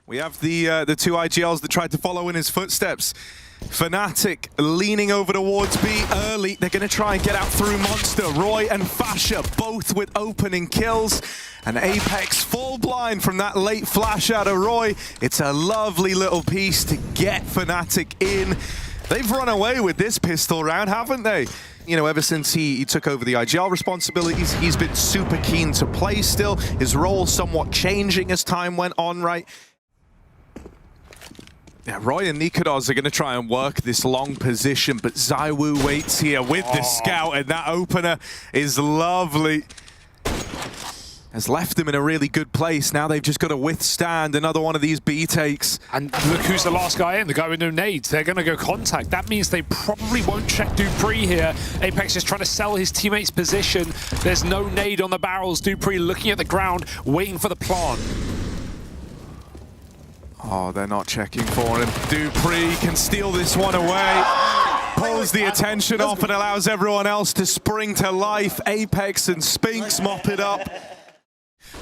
We have the two IGLs that tried to follow in his footsteps. Fnatic leaning over towards B early. They're going to try and get out through Monster. Roy and Fasha both with opening kills. And Apex full blind from that late flash out of Roy. It's a lovely little piece to get Fnatic in. They've run away with this pistol round, haven't they? You know, ever since he took over the IGL responsibilities, he's been super keen to play still. His role somewhat changing as time went on, right? Yeah, Roy and Nikodos are going to try and work this long position, but ZywOo waits here with the scout, and that opener is lovely. Has left them in a really good place. Now they've just got to withstand another one of these B takes. And look who's the last guy in, the guy with no nades. They're going to go contact. That means they probably won't check dupreeh here. Apex is trying to sell his teammate's position. There's no nade on the barrels. dupreeh looking at the ground, waiting for the plant. Oh, they're not checking for him. dupreeh can steal this one away. Pulls the attention off and allows everyone else to spring to life. Apex and Spinks mop it up.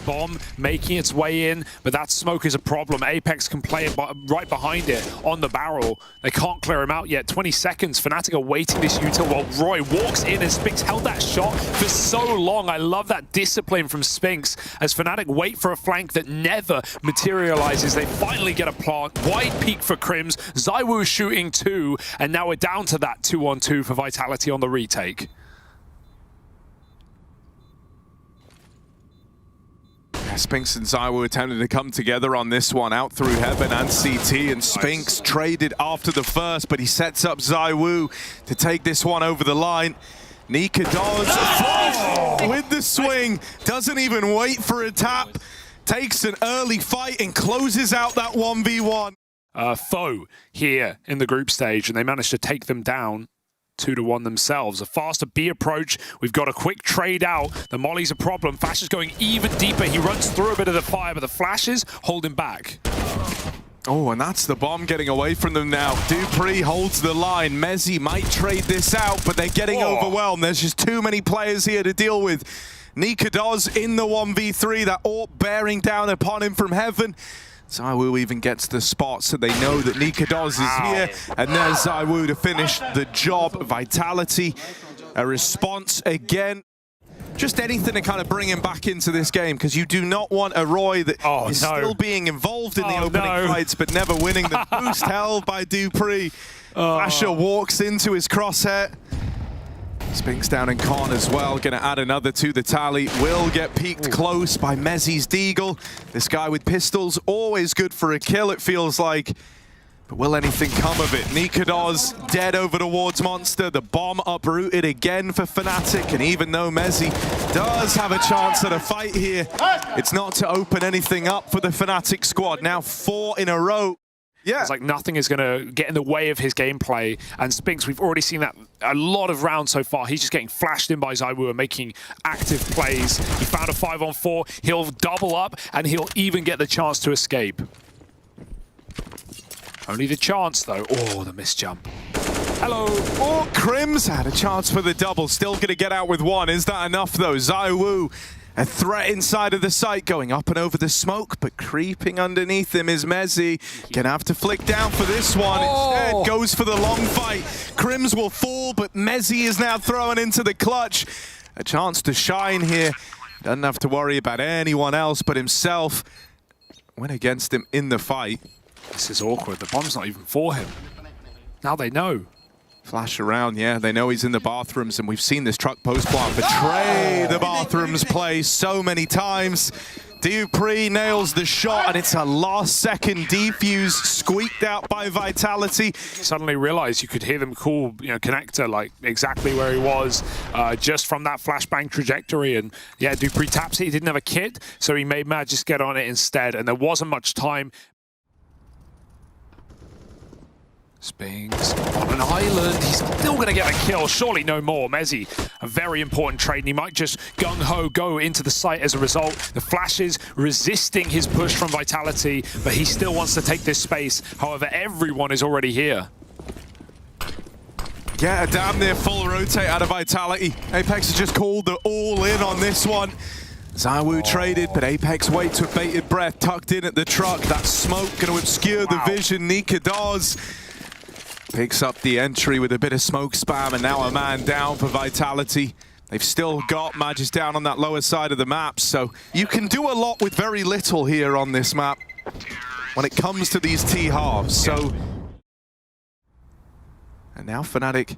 Bomb making its way in, but that smoke is a problem. Apex can play it right behind it on the barrel. They can't clear him out yet. 20 seconds. Fnatic are waiting this util while Roy walks in, and Spinks held that shot for so long. I love that discipline from Spinks as Fnatic wait for a flank that never materializes. They finally get a plant. Wide peak for Crims. ZywOo shooting two, and now we're down to that 2-on-2 for Vitality on the retake. Spinks and ZywOo attempted to come together on this one, out through Heaven and CT, and Spinks traded after the first, but he sets up ZywOo to take this one over the line. Nikodos with the swing, doesn't even wait for a tap, takes an early fight and closes out that 1v1. Foe here in the group stage, and they managed to take them down 2-1 themselves. A faster B approach. We've got a quick trade out. The molly's a problem. Flash is going even deeper. He runs through a bit of the fire, but the flashes hold him back. Oh, and that's the bomb getting away from them now. dupreeh holds the line. Mezzi might trade this out, but they're getting overwhelmed. There's just too many players here to deal with. Nikodos in the 1v3. That AWP bearing down upon him from Heaven. ZywOo even gets the spot, so they know that Nikodos is here. And there's ZywOo to finish the job. Vitality, a response again. Just anything to kind of bring him back into this game, because you do not want a Roy that is still being involved in the opening fights, but never winning. The boost held by dupreeh. Fasha walks into his crosshair. Spinks down in con as well, going to add another to the tally. Will get peeked close by Mezzi's Deagle. This guy with pistols, always good for a kill, it feels like. But will anything come of it? Nikodos dead over towards Monster. The bomb uprooted again for Fnatic. And even though Mezzi does have a chance at a fight here, it's not to open anything up for the Fnatic squad. Now 4 in a row. Yeah. It's like nothing is going to get in the way of his gameplay. And Spinks, we've already seen that a lot of rounds so far. He's just getting flashed in by ZywOo and making active plays. He found a 5-on-4. He'll double up, and he'll even get the chance to escape. Only the chance, though. Oh, the missed jump. Hello. Oh, Crims had a chance for the double. Still going to get out with one. Is that enough, though? ZywOo, a threat inside of the site, going up and over the smoke, but creeping underneath him is Mezzi. Gonna have to flick down for this one. Instead, goes for the long fight. Crims will fall, but Mezzi is now thrown into the clutch. A chance to shine here. Doesn't have to worry about anyone else but himself. Went against him in the fight. This is awkward. The bomb's not even for him. Now they know. Flash around, yeah. They know he's in the bathrooms, and we've seen this truck post plant betray the bathrooms play so many times. dupreeh nails the shot, and it's a last-second defuse squeaked out by Vitality. Suddenly realized you could hear them call, connector, like exactly where he was, just from that flashbang trajectory. And yeah, dupreeh taps it. He didn't have a kit, so he made Mad just get on it instead, and there wasn't much time. Spinks on an island. He's still going to get a kill. Surely no more. Mezzi, a very important trade, and he might just gung-ho go into the site as a result. The flashes resisting his push from Vitality, but he still wants to take this space. However, everyone is already here. Yeah, a damn near full rotate out of Vitality. Apex has just called the all-in on this one. ZywOo traded, but Apex waits with bated breath, tucked in at the truck. That smoke going to obscure the vision. Nikadoz picks up the entry with a bit of smoke spam, and now a man down for Vitality. They've still got Magis down on that lower side of the map, so you can do a lot with very little here on this map when it comes to these T-halves. So, and now Fnatic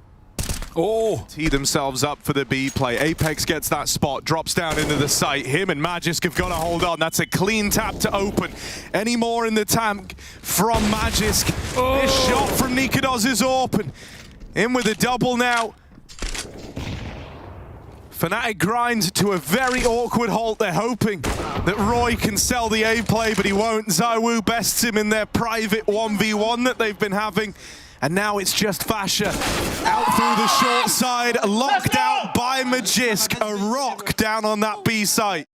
tee themselves up for the B play. Apex gets that spot, drops down into the site. Him and Magisk have got to hold on. That's a clean tap to open. Any more in the tank from Magisk. This shot from Nikadoz is open. In with a double now. Fnatic grind to a very awkward halt. They're hoping that Roy can sell the A play, but he won't. ZywOo bests him in their private 1v1 that they've been having. And now it's just Fasha out through the short side, locked out by Magisk. A rock down on that B site.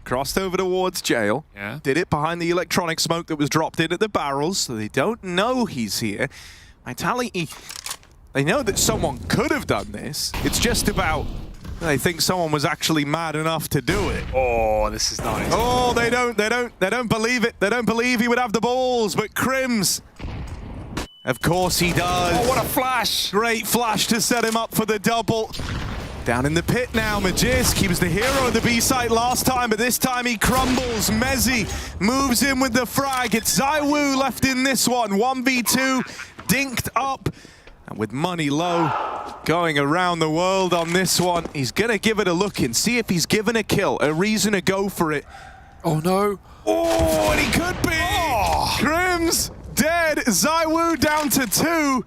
Crossed over towards Jail. Yeah. Did it behind the electronic smoke that was dropped in at the barrels, so they don't know he's here. Vitality, they know that someone could have done this. It's just about they think someone was actually mad enough to do it. Oh, this is nice. Oh, they don't believe it. They don't believe he would have the balls, but Crims, of course he does. Oh, what a flash. Great flash to set him up for the double. Down in the pit now, Magisk. He was the hero of the B site last time, but this time he crumbles. Mezzi moves in with the frag. It's ZywOo left in this one. 1v2, dinked up. And with money low, going around the world on this one, he's gonna give it a look and see if he's given a kill, a reason to go for it. Oh no. Oh, and he could be! Oh. Crims dead, ZywOo down to 2,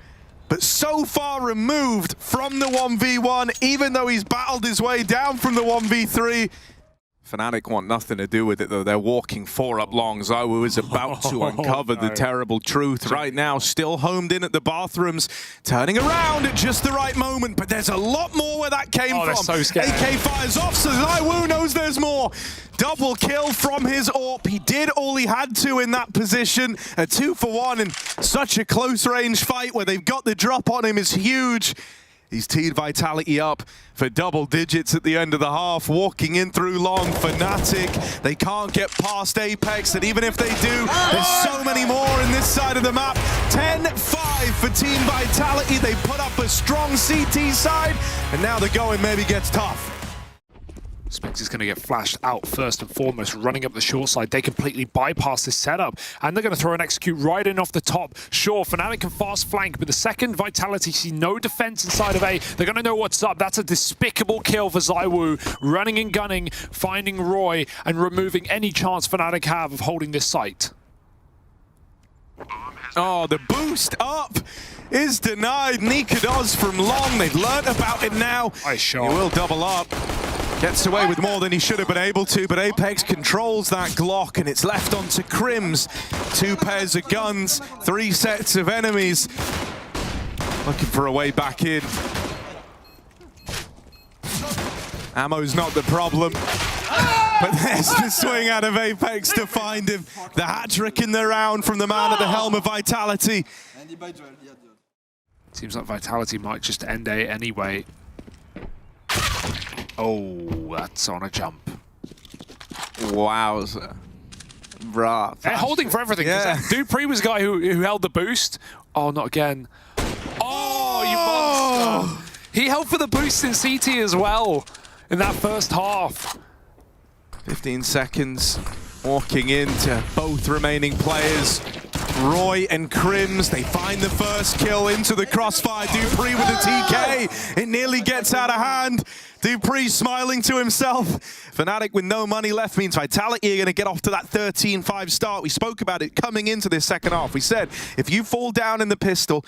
but so far removed from the 1v1, even though he's battled his way down from the 1v3. Fnatic want nothing to do with it, though. They're walking 4 up long. ZywOo is about to uncover the terrible truth. Right now, still homed in at the bathrooms, turning around at just the right moment, but there's a lot more where that came from. So scared. AK fires off, so ZywOo knows there's more. Double kill from his AWP. He did all he had to in that position. A 2-for-1 in such a close range fight where they've got the drop on him is huge. He's teed Vitality up for double digits at the end of the half. Walking in through long, Fnatic. They can't get past Apex, and even if they do, there's so many more in this side of the map. 10-5 for Team Vitality. They put up a strong CT side, and now the going maybe gets tough. Specs is going to get flashed out first and foremost, running up the short side. They completely bypass this setup, and they're going to throw an execute right in off the top. Sure, Fnatic can fast flank, but the second Vitality see no defense inside of A, they're going to know what's up. That's a despicable kill for ZywOo, running and gunning, finding Roy, and removing any chance Fnatic have of holding this site. Oh, the boost up is denied. Nikadoz from long. They've learnt about it now. Nice shot. He will double up. Gets away with more than he should have been able to, but Apex controls that Glock, and it's left onto Crims. 2 pairs of guns, 3 sets of enemies. Looking for a way back in. Ammo's not the problem. But there's the swing out of Apex to find him. The hat-trick in the round from the man at the helm of Vitality. Seems like Vitality might just end A anyway. Oh, that's on a jump. Wowza. Bruh. They're holding for everything. Yeah. Dupree was the guy who held the boost. Oh, not again. Oh, you monster. He held for the boost in CT as well in that first half. 15 seconds. Walking into both remaining players. Roy and Crims, they find the first kill into the crossfire. Dupree with the TK. It nearly gets out of hand. Dupree smiling to himself. Fnatic with no money left means Vitality are going to get off to that 13-5 start. We spoke about it coming into this second half. We said, if you fall down in the pistol,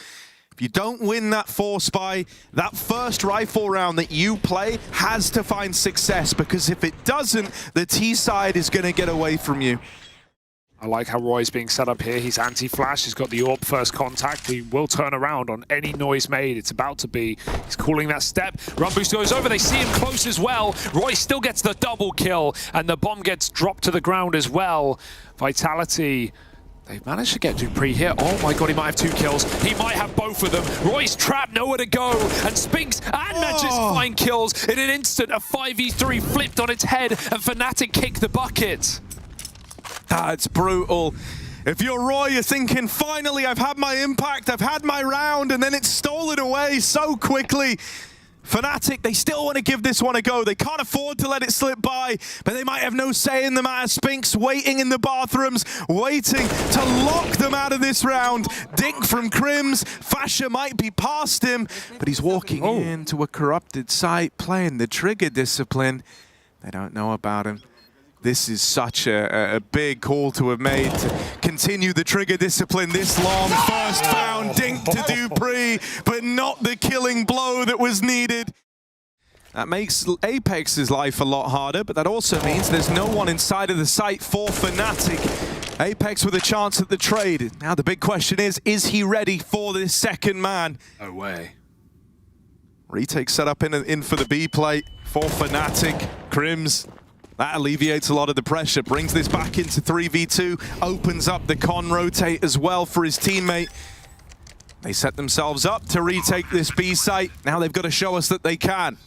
if you don't win that 4-spy, that first rifle round that you play has to find success, because if it doesn't, the T side is going to get away from you. I like how Roy's being set up here. He's anti-flash. He's got the AWP first contact. He will turn around on any noise made. It's about to be. He's calling that step. Run boost goes over. They see him close as well. Roy still gets the double kill, and the bomb gets dropped to the ground as well. Vitality They've managed to get Dupree here. Oh my god, he might have 2 kills. He might have both of them. Roy's trapped, nowhere to go. And Spinks and manages to find kills. In an instant, a 5v3 flipped on its head, and Fnatic kicked the bucket. It's brutal. If you're Roy, you're thinking, finally, I've had my impact, I've had my round, and then it's stolen away so quickly. Fnatic, they still want to give this one a go. They can't afford to let it slip by, but they might have no say in the matter. Spinks waiting in the bathrooms, waiting to lock them out of this round. Dink from Crims. Fasher might be past him, but he's walking into a corrupted site, playing the trigger discipline. They don't know about him. This is such a big call to have made to continue the trigger discipline this long. First found, Dink to Dupree, but not the killing blow that was needed. That makes Apex's life a lot harder, but that also means there's no one inside of the site for Fnatic. Apex with a chance at the trade. Now the big question is he ready for this second man? No way. Retake set up in for the B plate for Fnatic. Crims. That alleviates a lot of the pressure, brings this back into 3v2, opens up the con rotate as well for his teammate. They set themselves up to retake this B site. Now they've got to show us that they can.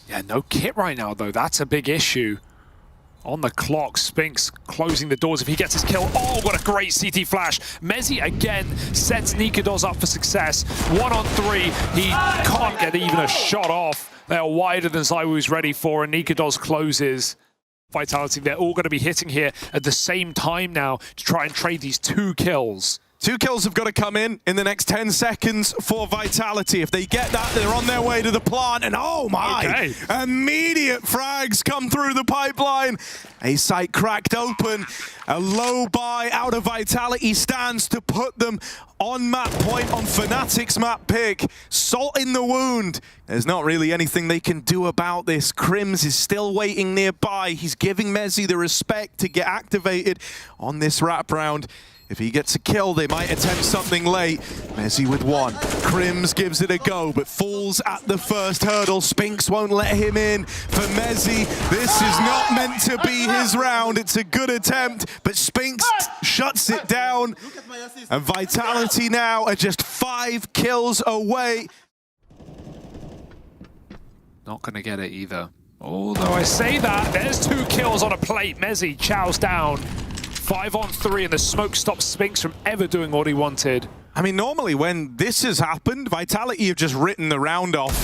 Yeah, no kit right now, though. That's a big issue. On the clock, Spinks closing the doors if he gets his kill. Oh, what a great CT flash. Mezzi again sets Nikados up for success. 1 on 3. He can't get even a shot off. They are wider than ZywOo's ready for, and Nikados closes. Vitality, they're all going to be hitting here at the same time now to try and trade these 2 kills. 2 kills have got to come in the next 10 seconds for Vitality. If they get that, they're on their way to the plant. And oh my, immediate frags come through the pipeline. A site cracked open. A low buy out of Vitality stands to put them on map point on Fnatic's map pick. Salt in the wound. There's not really anything they can do about this. Crims is still waiting nearby. He's giving Mezzi the respect to get activated on this wrap round. If he gets a kill, they might attempt something late. Mezzi with 1. Crims gives it a go, but falls at the first hurdle. Spinks won't let him in. For Mezzi, this is not meant to be his round. It's a good attempt, but Spinks shuts it down. And Vitality now are just 5 kills away. Not going to get it either. Although I say that, there's 2 kills on a plate. Mezzi chows down. 5 on 3, and the smoke stops Spinks from ever doing what he wanted. I mean, normally when this has happened, Vitality have just written the round off.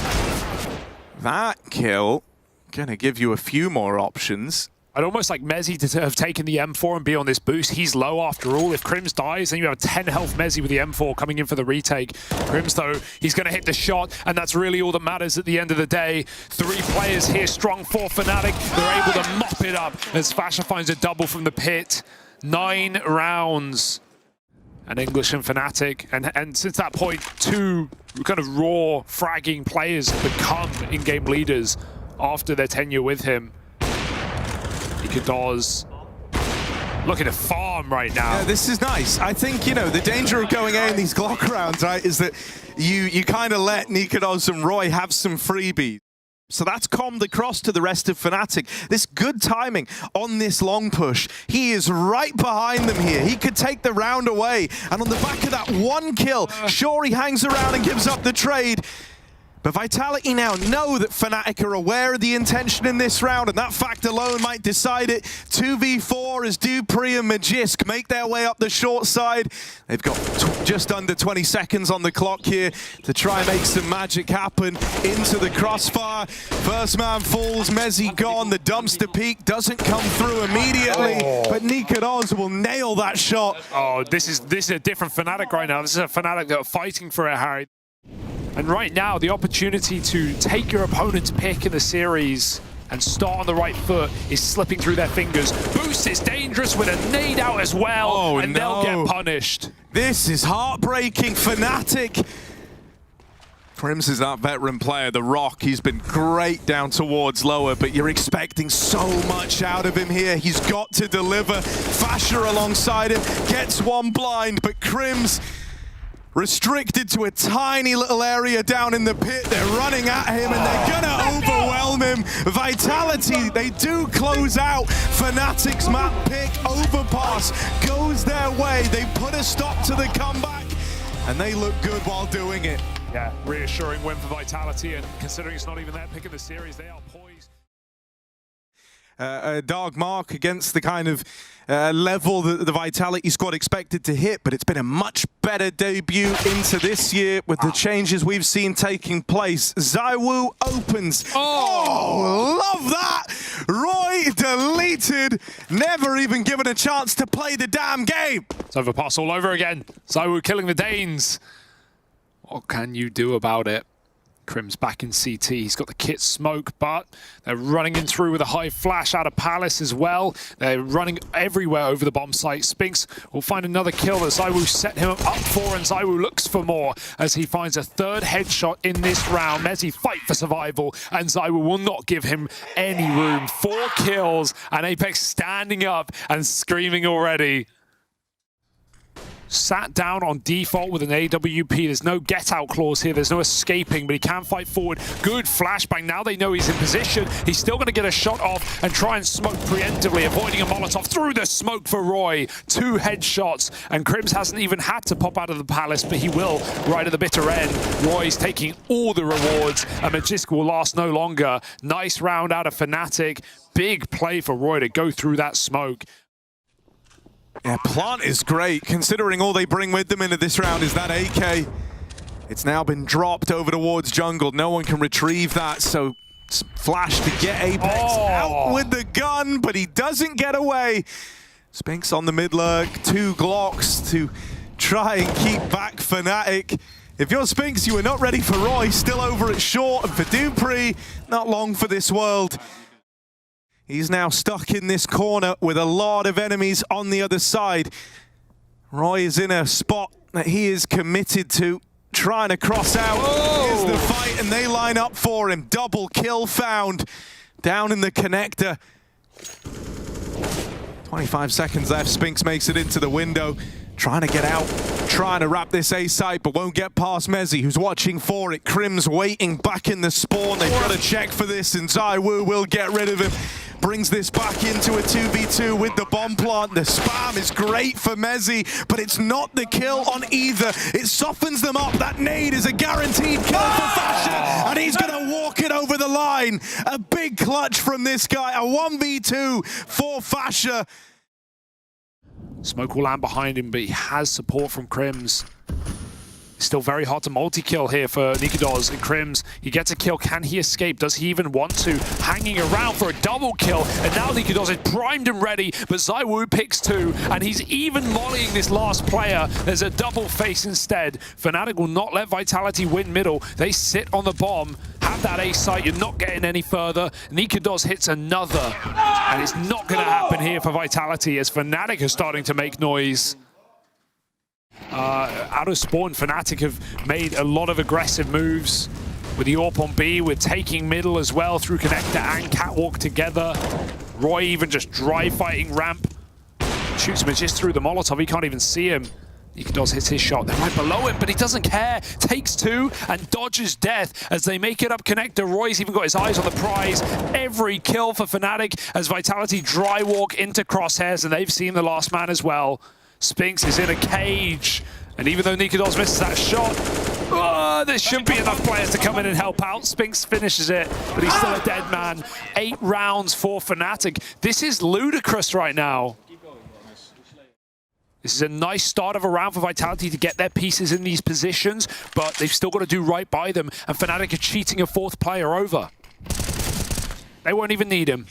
That kill gonna give you a few more options. I'd almost like Mezzi to have taken the M4 and be on this boost. He's low after all. If Crims dies, then you have 10 health Mezzi with the M4 coming in for the retake. Crims, though, he's going to hit the shot, and that's really all that matters at the end of the day. 3 players here strong for Fnatic. They're able to mop it up as Fasher finds a double from the pit. 9 rounds. And English and Fnatic. And since that point, 2 kind of raw, fragging players become in-game leaders after their tenure with him. Katowice looking to farm right now. Yeah, this is nice. I think, you know, the danger of going A in these Glock rounds, right, is that you kind of let Nikados and Roy have some freebies. So that's calmed across to the rest of Fnatic. This good timing on this long push. He is right behind them here. He could take the round away. And on the back of that 1 kill, sure, he hangs around and gives up the trade. But Vitality now know that Fnatic are aware of the intention in this round, and that fact alone might decide it. 2v4 as Dupree and Magisk make their way up the short side. They've got just under 20 seconds on the clock here to try and make some magic happen into the crossfire. First man falls, Mezzi gone. The dumpster peak doesn't come through immediately, but Nikados will nail that shot. Oh, this is a different Fnatic right now. This is a Fnatic that are fighting for it, Harry. And right now, the opportunity to take your opponent's pick in the series and start on the right foot is slipping through their fingers. Boost is dangerous with a nade out as well, and they'll get punished. This is heartbreaking. Fnatic. Crims is that veteran player, the Rock. He's been great down towards lower, but you're expecting so much out of him here. He's got to deliver. Fasher alongside him gets 1 blind, but Crims restricted to a tiny little area down in the pit. They're running at him and they're gonna overwhelm him. Vitality, they do close out. Fnatic's map pick, overpass, goes their way. They put a stop to the comeback, and they look good while doing it. Yeah, reassuring win for Vitality, and considering it's not even their pick of the series, they are poised. A dark mark against the kind of level that the Vitality squad expected to hit, but it's been a much better debut into this year with the changes we've seen taking place. ZywOo opens. Oh, love that! Roy deleted, never even given a chance to play the damn game. It's overpass all over again. ZywOo killing the Danes. What can you do about it? Crim's back in CT. He's got the kit smoke, but they're running in through with a high flash out of Palace as well. They're running everywhere over the bomb site. Spinks will find another kill that ZywOo set him up for, and ZywOo looks for more as he finds a third headshot in this round. Mezi fight for survival, and ZywOo will not give him any room. 4 kills, and Apex standing up and screaming already. Sat down on default with an AWP. There's no get out clause here. There's no escaping, but he can fight forward. Good flashbang. Now they know he's in position. He's still going to get a shot off and try and smoke preemptively, avoiding a Molotov through the smoke for Roy. 2 headshots, and Crims hasn't even had to pop out of the Palace, but he will right at the bitter end. Roy's taking all the rewards, and Magisk will last no longer. Nice round out of Fnatic. Big play for Roy to go through that smoke. Yeah, Plant is great, considering all they bring with them into this round is that AK. It's now been dropped over towards jungle. No one can retrieve that, so Flash to get Apex out with the gun, but he doesn't get away. Spinks on the mid lurk, 2 Glocks to try and keep back Fnatic. If you're Spinks, you are not ready for Roy, still over at short, and for dupreeh, not long for this world. He's now stuck in this corner with a lot of enemies on the other side. Roy is in a spot that he is committed to, trying to cross out. Here's the fight, and they line up for him. Double kill found down in the connector. 25 seconds left. Spinks makes it into the window. Trying to get out, trying to wrap this A site, but won't get past Mezi, who's watching for it. Crim's waiting back in the spawn. They've got to check for this, and ZywOo will get rid of him. Brings this back into a 2v2 with the bomb plant. The spam is great for Mezi, but it's not the kill on either. It softens them up. That nade is a guaranteed kill for Fasher, and he's going to walk it over the line. A big clutch from this guy. A 1v2 for Fasher. Smoke will land behind him, but he has support from Crims. Still very hard to multi-kill here for Nikodos and Crims. He gets a kill. Can he escape? Does he even want to? Hanging around for a double kill, and now Nikodos is primed and ready, but ZywOo picks 2, and he's even mollying this last player. There's a double face instead. Fnatic will not let Vitality win middle. They sit on the bomb, have that A site. You're not getting any further. Nikodos hits another, and it's not going to happen here for Vitality as Fnatic are starting to make noise. Out of spawn, Fnatic have made a lot of aggressive moves. With the AWP on B, we're taking middle as well through connector and catwalk together. Roy even just dry fighting ramp. Shoots him just through the Molotov, he can't even see him. Nikodos hits his shot, they're right below him, but he doesn't care. Takes 2 and dodges death as they make it up connector. Roy's even got his eyes on the prize. Every kill for Fnatic as Vitality dry walk into crosshairs, and they've seen the last man as well. Spinks is in a cage, and even though Nikodos misses that shot, there should be enough players to come in and help out. Spinks finishes it, but he's still a dead man. 8 rounds for Fnatic. This is ludicrous right now. This is a nice start of a round for Vitality to get their pieces in these positions, but they've still got to do right by them, and Fnatic are cheating a 4th player over. They won't even need him.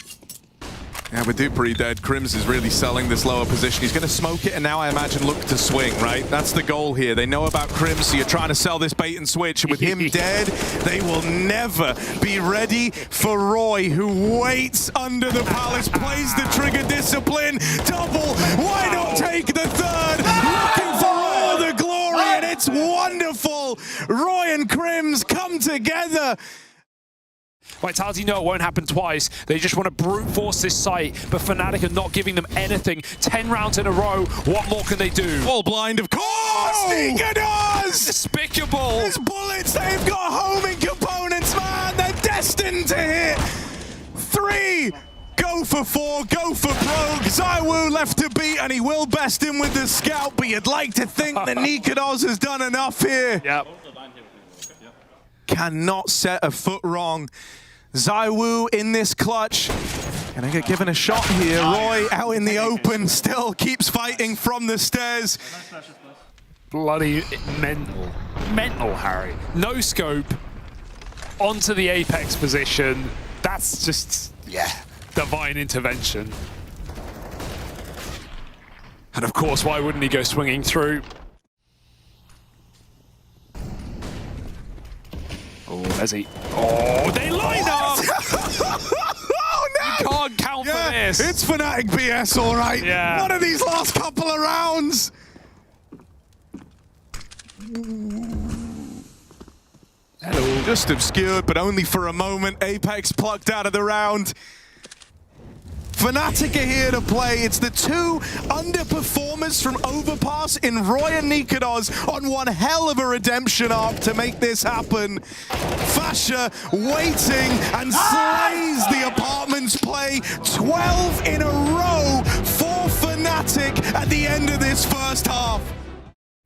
Yeah, with dupreeh dead, Crims is really selling this lower position. He's going to smoke it, and now I imagine look to swing, right? That's the goal here. They know about Crims, so you're trying to sell this bait and switch. And with him dead, they will never be ready for Roy, who waits under the Palace, plays the trigger discipline. Double, why not take the 3rd? Looking for all the glory, and it's wonderful. Roy and Crims come together. Vitality know it won't happen twice. They just want to brute force this site, but Fnatic are not giving them anything. 10 rounds in a row. What more can they do? All blind, of course! Nikodos! Despicable! These bullets, they've got homing components, man! They're destined to hit! 3 Go for 4, go for broke. ZywOo left to beat, and he will best him with the scout, but you'd like to think that Nikados has done enough here. Yep. Cannot set a foot wrong. ZywOo in this clutch. Gonna get given a shot here. Roy out in the open, still keeps fighting from the stairs. Bloody mental. Mental, Harry. No scope. Onto the Apex position. That's just, yeah, divine intervention. And of course, why wouldn't he go swinging through? Oh, there's he. Oh, they line up! Oh no! You can't count for this. It's Fnatic BS, all right. Yeah. One of these last couple of rounds. Hello. Just obscured, but only for a moment. Apex plucked out of the round. Fnatic are here to play. It's the two underperformers from Overpass in Roy and Nikados on one hell of a redemption arc to make this happen. Fasha waiting and slays the Apartments play. 12 in a row for Fnatic at the end of this first half.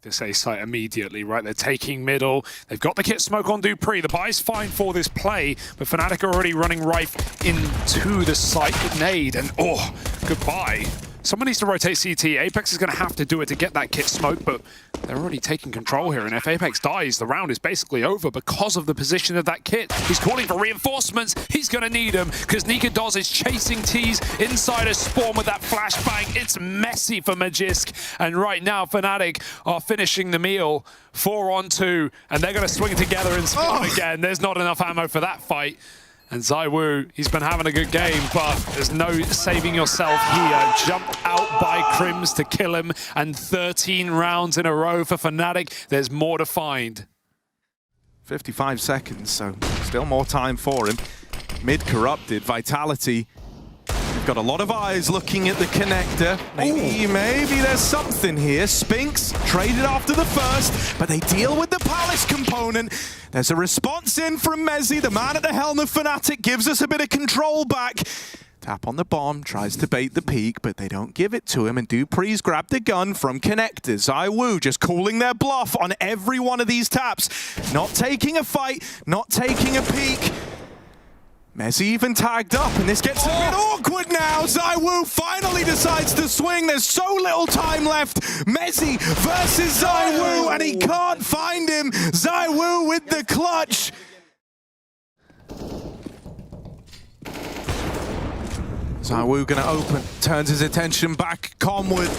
This A site immediately, right? They're taking middle. They've got the kit smoke on Dupree. The buy's fine for this play, but Fnatic are already running right into the site nade, and oh, goodbye. Someone needs to rotate CT. Apex is going to have to do it to get that kit smoke, but they're already taking control here, and if Apex dies, the round is basically over because of the position of that kit. He's calling for reinforcements. He's going to need them because Nikados is chasing T's inside a spawn with that flashbang. It's messy for Magisk, and right now Fnatic are finishing the meal 4-on-2, and they're going to swing together and spawn again. There's not enough ammo for that fight. And ZywOo, he's been having a good game, but there's no saving yourself here. Jumped out by Crims to kill him, and 13 rounds in a row for Fnatic. There's more to find. 55 seconds, so still more time for him. Mid corrupted, Vitality. We've got a lot of eyes looking at the connector. Maybe there's something here. Spinks traded after the first, but they deal with the Palace component. There's a response in from Mezzy, the man at the helm of Fnatic, gives us a bit of control back. Tap on the bomb, tries to bait the peak, but they don't give it to him, and Dupree's grabbed the gun from connector. ZywOo just calling their bluff on every one of these taps. Not taking a fight, not taking a peek. Mezzy even tagged up, and this gets a bit awkward now. ZywOo finally decides to swing. There's so little time left. Mezzy versus ZywOo, and he can't find him. ZywOo with the clutch. ZywOo gonna open, turns his attention back. Comwood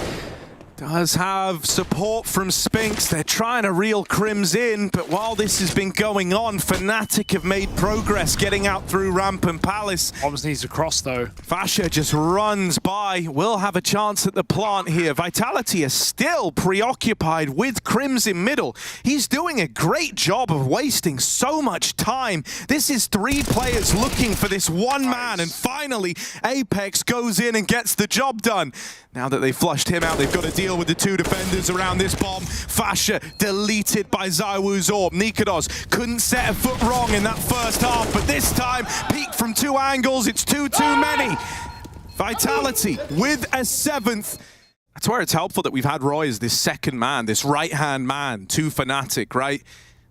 does have support from Spinks. They're trying to reel Crims in, but while this has been going on, Fnatic have made progress getting out through ramp and Palace. Bombs needs to cross though. Fasha just runs by. Will have a chance at the plant here. Vitality is still preoccupied with Crims in middle. He's doing a great job of wasting so much time. This is 3 players looking for this one man, and finally Apex goes in and gets the job done. Now that they've flushed him out, they've got to deal with the 2 defenders around this bomb. Fasha deleted by ZywOo's orb. Nikados couldn't set a foot wrong in that first half, but this time, peek from 2 angles, it's too many. Vitality with a 7th. That's where it's helpful that we've had Roy as this second man, this right-hand man to Fnatic, right?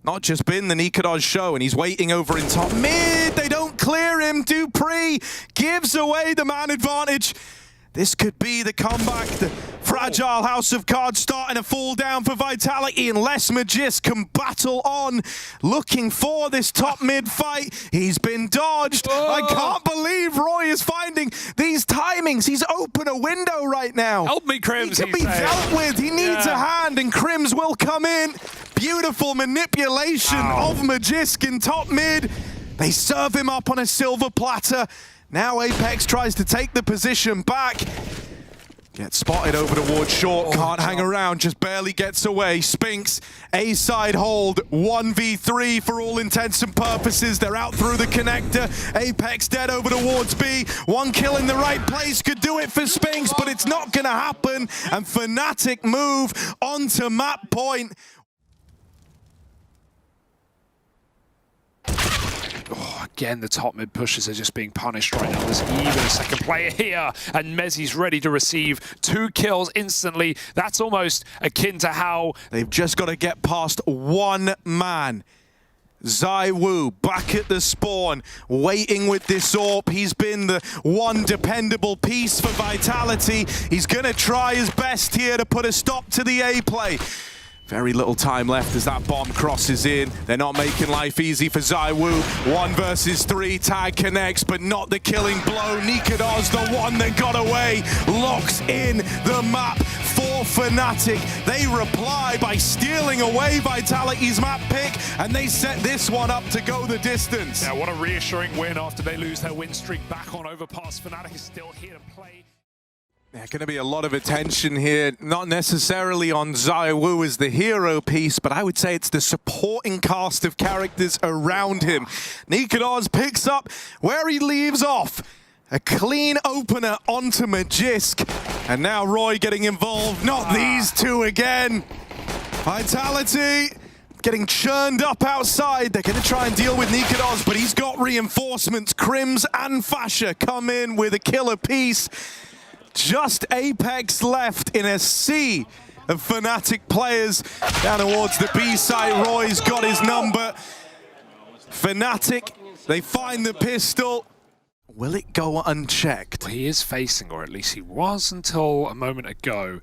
Not just been the Nikados show, and he's waiting over in top mid. They don't clear him. Dupree gives away the man advantage. This could be the comeback. The fragile house of cards starting to fall down for Vitality, unless Magisk can battle on. Looking for this top mid fight. He's been dodged. I can't believe Roy is finding these timings. He's open a window right now. Help me, Crims. He can be dealt with. He needs a hand, and Crims will come in. Beautiful manipulation of Magisk in top mid. They serve him up on a silver platter. Now Apex tries to take the position back. Gets spotted over towards short, can't hang around, just barely gets away. Spinks, A-side hold, 1v3 for all intents and purposes. They're out through the connector. Apex dead over towards B. 1 kill in the right place could do it for Spinks, but it's not gonna happen. And Fnatic move onto map point. Oh, again, the top mid pushes are just being punished right now. There's even a second player here, and Mezzi's ready to receive 2 kills instantly. That's almost akin to how... They've just got to get past one man. ZywOo back at the spawn, waiting with this AWP. He's been the one dependable piece for Vitality. He's going to try his best here to put a stop to the A play. Very little time left as that bomb crosses in. They're not making life easy for ZywOo. 1 versus 3, tag connects, but not the killing blow. Nikadoz, the one that got away, locks in the map for Fnatic. They reply by stealing away Vitality's map pick, and they set this one up to go the distance. Yeah, what a reassuring win after they lose their win streak back on Overpass. Fnatic is still here to play. There's going to be a lot of attention here, not necessarily on ZywOo as the hero piece, but I would say it's the supporting cast of characters around him. Nikadoz picks up where he leaves off. A clean opener onto Magisk. And now Roy getting involved. Not these two again. Vitality getting churned up outside. They're going to try and deal with Nikadoz, but he's got reinforcements. Crims and Fasha come in with a killer piece. Just Apex left in a sea of Fnatic players down towards the B site. Roy's got his number. Fnatic, they find the pistol. Will it go unchecked? He is facing, or at least he was until a moment ago,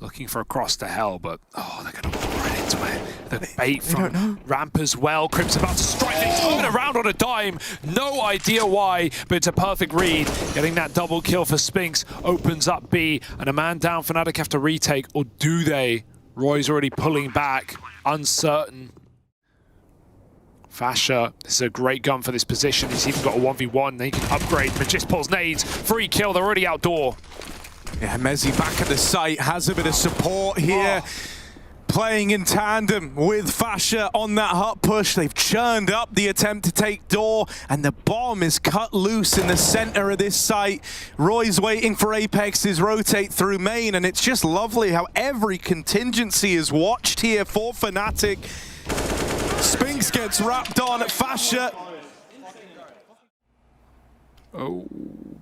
looking for a cross to hell, but oh, they're going to walk right into it. The bait from Ramp as well. Crim's about to strike. They turn around on a dime. No idea why, but it's a perfect read. Getting that double kill for Spinks opens up B, and a man down. Fnatic have to retake, or do they? Roy's already pulling back, uncertain. Fasha, this is a great gun for this position. He's even got a 1v1. He can upgrade. Magisk pulls nades. Free kill. They're already outdoor. Yeah, Mezzi back at the site, has a bit of support here. Playing in tandem with Fasha on that hut push. They've churned up the attempt to take door, and the bomb is cut loose in the center of this site. Roy's waiting for Apex's rotate through main, and it's just lovely how every contingency is watched here for Fnatic. Spinks gets wrapped on Fasha. Oh,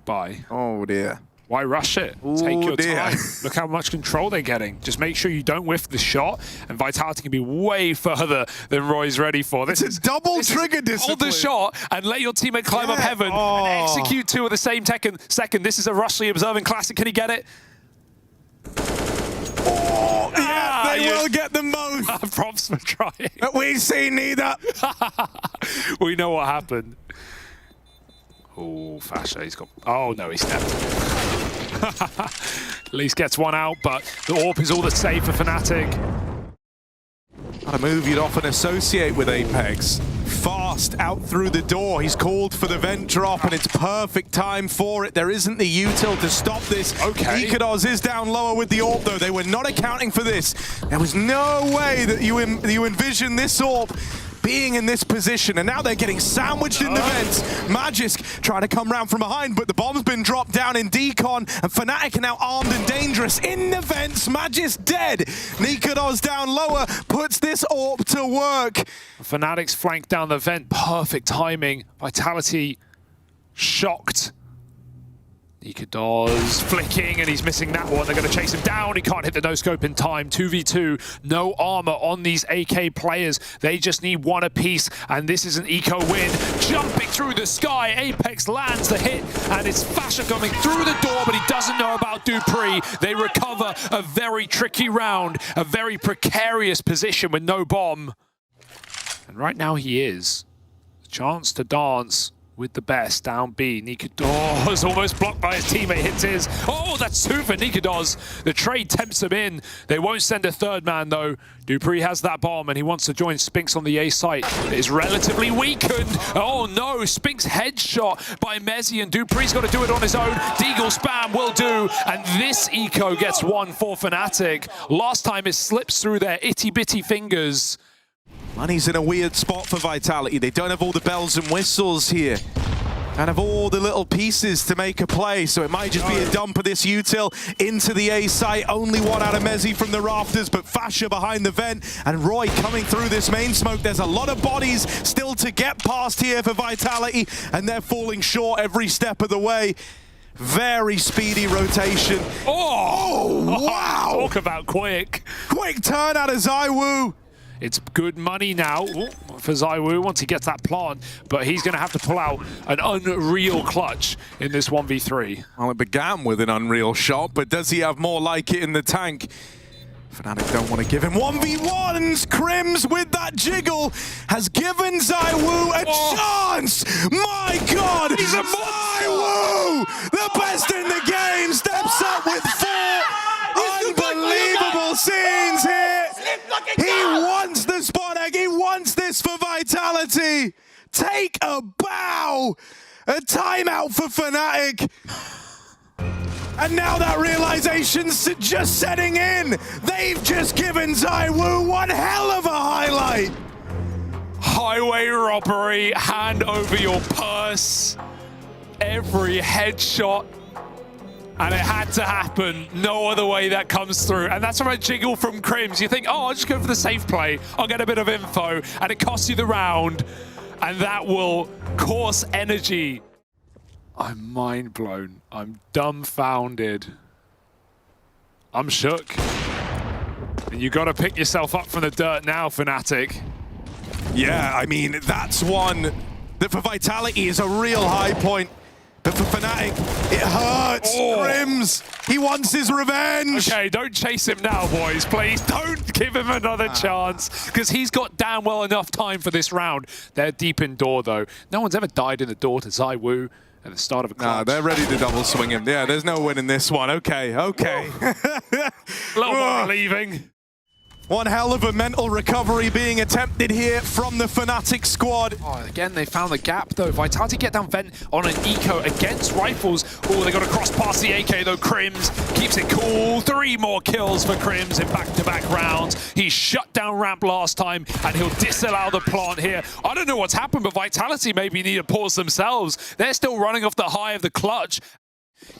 bye. Oh dear. Why rush it? Ooh, take your dear. time. Look how much control they're getting. Just make sure you don't whiff the shot, and Vitality can be way further than Roy's ready for. This is double trigger discipline. Hold the shot and let your teammate climb up heaven and execute 2 at the same second. This is a Rushly observing classic. Can he get it? Oh, yeah, they will get them both. Props for trying. But we see neither. We know what happened. Oh, Fasha, he's got... Oh, no, he stepped. At least gets one out, but the AWP is all the save for Fnatic. Not a move you'd often associate with Apex. Fast out through the door. He's called for the vent drop, and it's perfect time for it. There isn't the util to stop this. Okay. Nikadoz is down lower with the AWP, though. They were not accounting for this. There was no way that you envision this AWP being in this position, and now they're getting sandwiched in the vents. Magisk trying to come round from behind, but the bomb's been dropped down in decon, and Fnatic are now armed and dangerous in the vents. Magisk dead. Nikadoz down lower puts this AWP to work. Fnatic's flanked down the vent. Perfect timing. Vitality shocked. Nikadoz flicking, and he's missing that one. They're going to chase him down. He can't hit the no-scope in time. 2v2. No armor on these AK players. They just need one apiece, and this is an eco win. Jumping through the sky. Apex lands the hit, and it's Fasha coming through the door, but he doesn't know about Dupree. They recover a very tricky round, a very precarious position with no bomb. And right now he is. A chance to dance with the best down B. Nikadoz almost blocked by his teammate, hits his. Oh, that's 2 for Nikadoz. The trade tempts him in. They won't send a third man though. Dupree has that bomb and he wants to join Spinks on the A site. It is relatively weakened. Oh no, Spinks headshot by Mezzi, and Dupree's got to do it on his own. Deagle spam will do, and this eco gets 1 for Fnatic. Last time it slips through their itty-bitty fingers. Money's in a weird spot for Vitality. They don't have all the bells and whistles here. kind of all the little pieces to make a play, so it might just be a dump of this util into the A site. Only one out of Mezzi from the rafters, but Fasha behind the vent, and Roy coming through this main smoke. There's a lot of bodies still to get past here for Vitality, and they're falling short every step of the way. Very speedy rotation. Oh, wow! Talk about quick. Quick turn out of ZywOo. It's good money now for ZywOo once he gets that plant, but he's going to have to pull out an unreal clutch in this 1v3. Well, it began with an unreal shot, but does he have more like it in the tank? Fnatic don't want to give him 1v1s. Crims with that jiggle has given ZywOo a chance. My God, He's a ZywOo, the best in the game, steps up with 4 unbelievable scenes here. He wants the spot egg. He wants this for Vitality. Take a bow. A timeout for Fnatic. And now that realization's just setting in. They've just given ZywOo one hell of a highlight. Highway robbery, hand over your purse. Every headshot. And it had to happen. No other way that comes through. And that's from a jiggle from Crims. You think, oh, I'll just go for the safe play. I'll get a bit of info. And it costs you the round. And that will course energy. I'm mind blown. I'm dumbfounded. I'm shook. And you got to pick yourself up from the dirt now, Fnatic. Yeah, I mean, that's one that for Vitality is a real high point. But for Fnatic, it hurts. Crims, he wants his revenge. Okay, don't chase him now, boys. Please don't give him another chance, because he's got damn well enough time for this round. They're deep in door, though. No one's ever died in the door to ZywOo at the start of a clutch. Nah, they're ready to double swing him. Yeah, there's no win in this one. Okay. A little more relieving. One hell of a mental recovery being attempted here from the Fnatic squad. Oh, again, they found the gap, though. Vitality get down vent on an eco against rifles. Oh, they got to cross past the AK, though. Crims keeps it cool. 3 more kills for Crims in back-to-back rounds. He shut down ramp last time, and he'll disallow the plant here. I don't know what's happened, but Vitality maybe need to pause themselves. They're still running off the high of the clutch.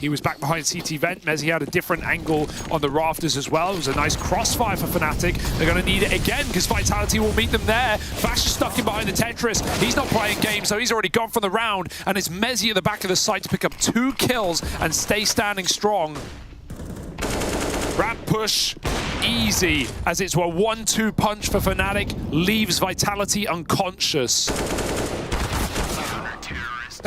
He was back behind CT vent. Mezzi had a different angle on the rafters as well. It was a nice crossfire for Fnatic. They're going to need it again because Vitality will meet them there. Fash is stuck in behind the Tetris. He's not playing games, so he's already gone from the round. And it's Mezzi at the back of the site to pick up 2 kills and stay standing strong. Ramp push, easy, as it's a 1-2 punch for Fnatic. Leaves Vitality unconscious.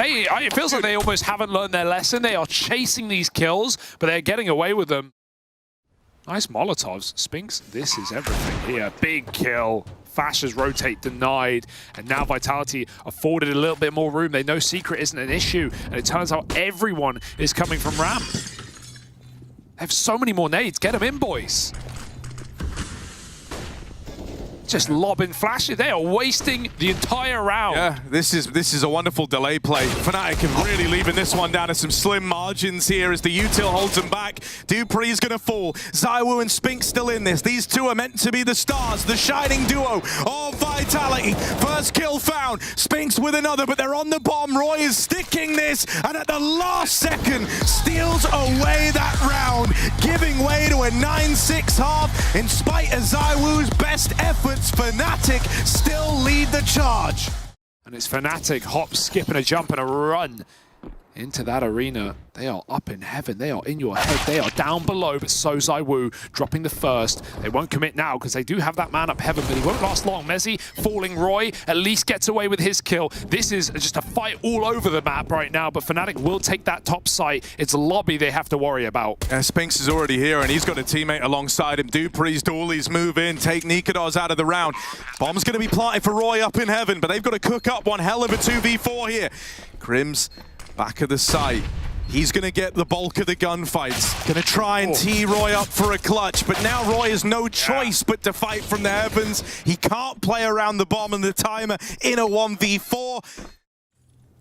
It feels like they almost haven't learned their lesson. They are chasing these kills, but they're getting away with them. Nice Molotovs. Spinks, this is everything here. Big kill. Fash's rotate denied. And now Vitality afforded a little bit more room. They know Secret isn't an issue. And it turns out everyone is coming from ramp. They have so many more nades. Get them in, boys. Just lobbing flashes. They are wasting the entire round. Yeah, this is a wonderful delay play. Fnatic are really leaving this one down to some slim margins here as the util holds them back. Dupree's gonna fall. ZywOo and Spink still in this. These two are meant to be the stars, the shining duo of Vitality. First kill found. Spink's with another, but they're on the bomb. Roy is sticking this, and at the last second, steals away that round, giving way to a 9-6 half. In spite of ZywOo's best efforts, Fnatic still lead the charge. And it's Fnatic, hop, skip, and a jump, and a run into that arena. They are up in heaven. They are in your head. They are down below, but so ZywOo dropping the first. They won't commit now because they do have that man up heaven, but he won't last long. Mezzi falling. Roy at least gets away with his kill. This is just a fight all over the map right now, but Fnatic will take that top site. It's lobby they have to worry about. Spinks is already here, and he's got a teammate alongside him. Dupree's Doolies move in, take Nikados out of the round. Bomb's going to be planted for Roy up in heaven, but they've got to cook up one hell of a 2v4 here. Crims back of the site. He's going to get the bulk of the gunfights. Going to try and tee Roy up for a clutch, but now Roy has no choice but to fight from the heavens. He can't play around the bomb and the timer in a 1v4.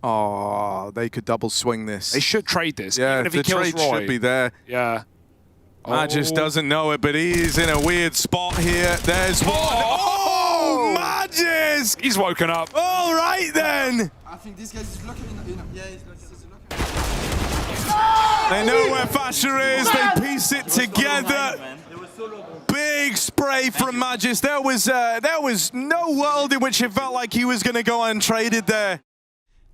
Oh, they could double swing this. They should trade this. Yeah, even if he the kills trade Roy. should be there. Yeah. Just doesn't know it, but he's in a weird spot here. There's one. Oh, Magisk! He's woken up. All right then. I think this guy is looking yeah, he's looking. They know where Fasher is. They piece it together. Big spray from Magisk. There was no world in which it felt like he was going to go untraded there.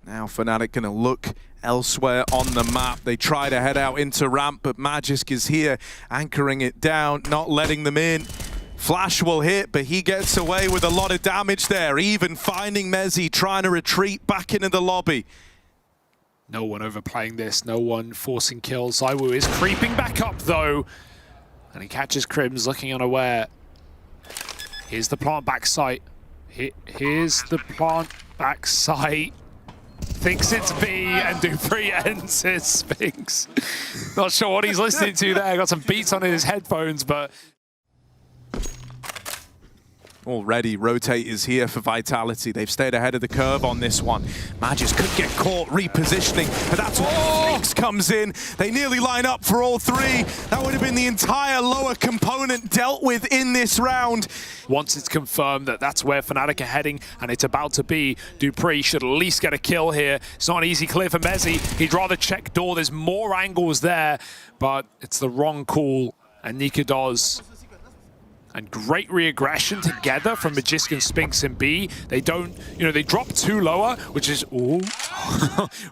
Now Fnatic going to look elsewhere on the map. They try to head out into ramp, but Magisk is here, anchoring it down, not letting them in. Flash will hit, but he gets away with a lot of damage there, even finding Mezzi trying to retreat back into the lobby. No one overplaying this, no one forcing kills. ZywOo is creeping back up though, and he catches Crims looking unaware. Here's the plant back site. Here's the plant back site. Thinks it's B, and dupreeh ends his Sphinx. Not sure what he's listening to there. Got some beats on his headphones, but... Already, Rotate is here for Vitality. They've stayed ahead of the curve on this one. Magisk could get caught repositioning, but that's where Sphinx comes in. They nearly line up for all three. That would have been the entire lower component dealt with in this round. Once it's confirmed that that's where Fnatic are heading, and it's about to be, dupreeh should at least get a kill here. It's not an easy clear for Mezzi. He'd rather check door. There's more angles there, but it's the wrong call, and Nika does. And great re-aggression together from Magisk and Sphinx and B. They don't, they drop two lower, which is,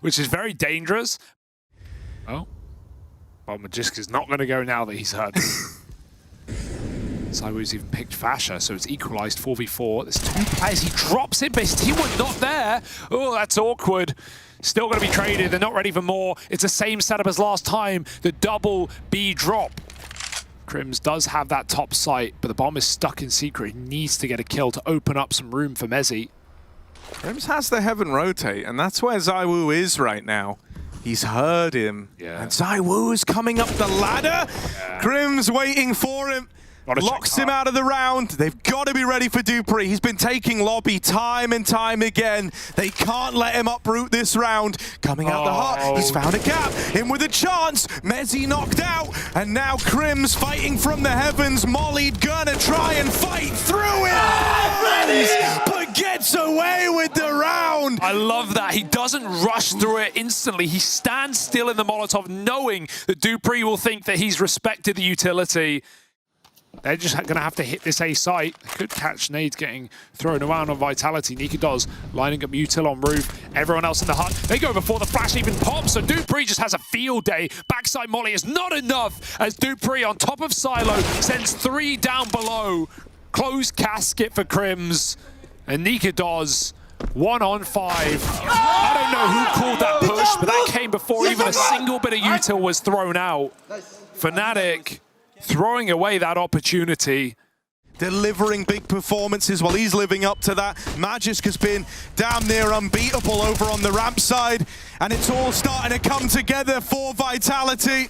which is very dangerous. Oh, well, Magisk is not going to go now that he's hurt. ZywOo's even picked Fasher, so it's equalized 4v4. There's two players. He drops it, but his teamwork not there. Oh, that's awkward. Still going to be traded. They're not ready for more. It's the same setup as last time. The double B drop. Crims does have that top site, but the bomb is stuck in secret. He needs to get a kill to open up some room for Mezzi. Crims has the Heaven Rotate, and that's where ZywOo is right now. He's heard him, and ZywOo is coming up the ladder. Crims waiting for him. Locks him out of the round. They've got to be ready for dupreeh. He's been taking lobby time and time again. They can't let him uproot this round. Coming out the hut, he's found a gap. In with a chance. Mezzi knocked out. And now Crims fighting from the heavens. Mollied gonna try and fight through it. But gets away with the round. I love that. He doesn't rush through it instantly. He stands still in the Molotov, knowing that dupreeh will think that he's respected the utility. They're just going to have to hit this A site. They could catch nades getting thrown around on Vitality. Nika does, lining up util on roof. Everyone else in the hut. They go before the flash even pops, so dupreeh just has a field day. Backside molly is not enough, as dupreeh on top of Silo sends 3 down below. Closed casket for Crims. And Nika does 1 on 5. I don't know who called that push, but that came before even a single bit of util was thrown out. Fnatic throwing away that opportunity. Delivering big performances while he's living up to that. Magisk has been damn near unbeatable over on the ramp side, and it's all starting to come together for Vitality.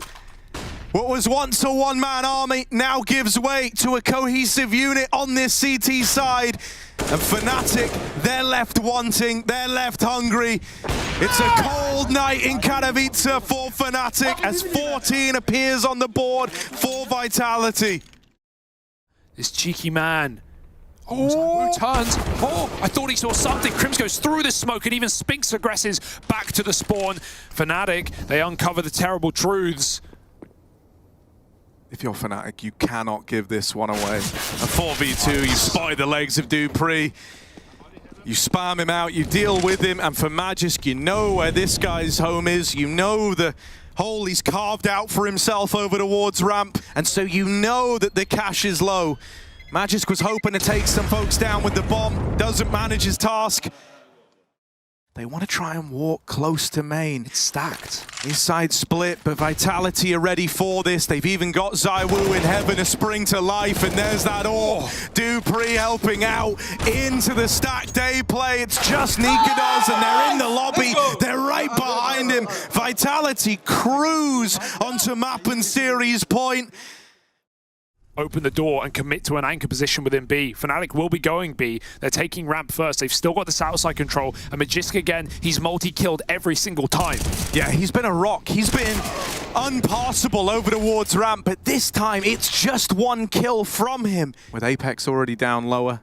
What was once a one-man army now gives way to a cohesive unit on this CT side. And Fnatic, they're left wanting, they're left hungry. It's a cold night in Katowice for Fnatic as 14 appears on the board for Vitality. This cheeky man. Oh, turns. Oh, I thought he saw something. Crims goes through the smoke, and even Sphinx aggresses back to the spawn. Fnatic, they uncover the terrible truths. If you're Fnatic, you cannot give this one away. A 4v2, you spotted the legs of dupreeh. You spam him out, you deal with him, and for Magisk, you know where this guy's home is. You know the hole he's carved out for himself over towards ramp, and so you know that the cash is low. Magisk was hoping to take some folks down with the bomb, doesn't manage his task. They want to try and walk close to main. It's stacked. His side split, but Vitality are ready for this. They've even got ZywOo in heaven, a spring to life, and there's that ore. dupreeh helping out into the stacked A play. It's just Nika does, and they're in the lobby. They're right behind him. Vitality cruise onto map and series point. Open the door and commit to an anchor position within B. Fnatic will be going B. They're taking ramp first. They've still got this outside control. And Magisk again, he's multi-killed every single time. Yeah, he's been a rock. He's been unpassable over towards ramp, but this time it's just 1 kill from him. With Apex already down lower,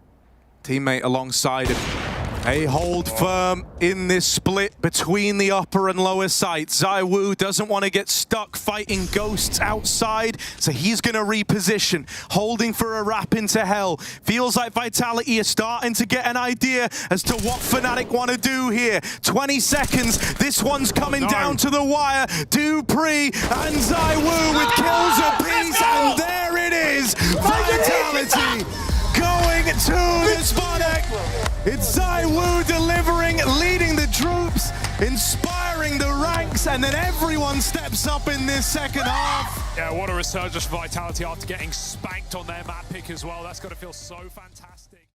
Teammate alongside him. They hold firm in this split between the upper and lower site. ZywOo doesn't want to get stuck fighting ghosts outside, so he's going to reposition, holding for a wrap into hell. Feels like Vitality is starting to get an idea as to what Fnatic want to do here. 20 seconds, this one's coming down to the wire. dupreeh and ZywOo with kills apiece, and there it is! Vitality going to the Fnatic. It's ZywOo delivering, leading the troops, inspiring the ranks, and then everyone steps up in this second half. Yeah, what a resurgence for Vitality after getting spanked on their map pick as well. That's got to feel so fantastic.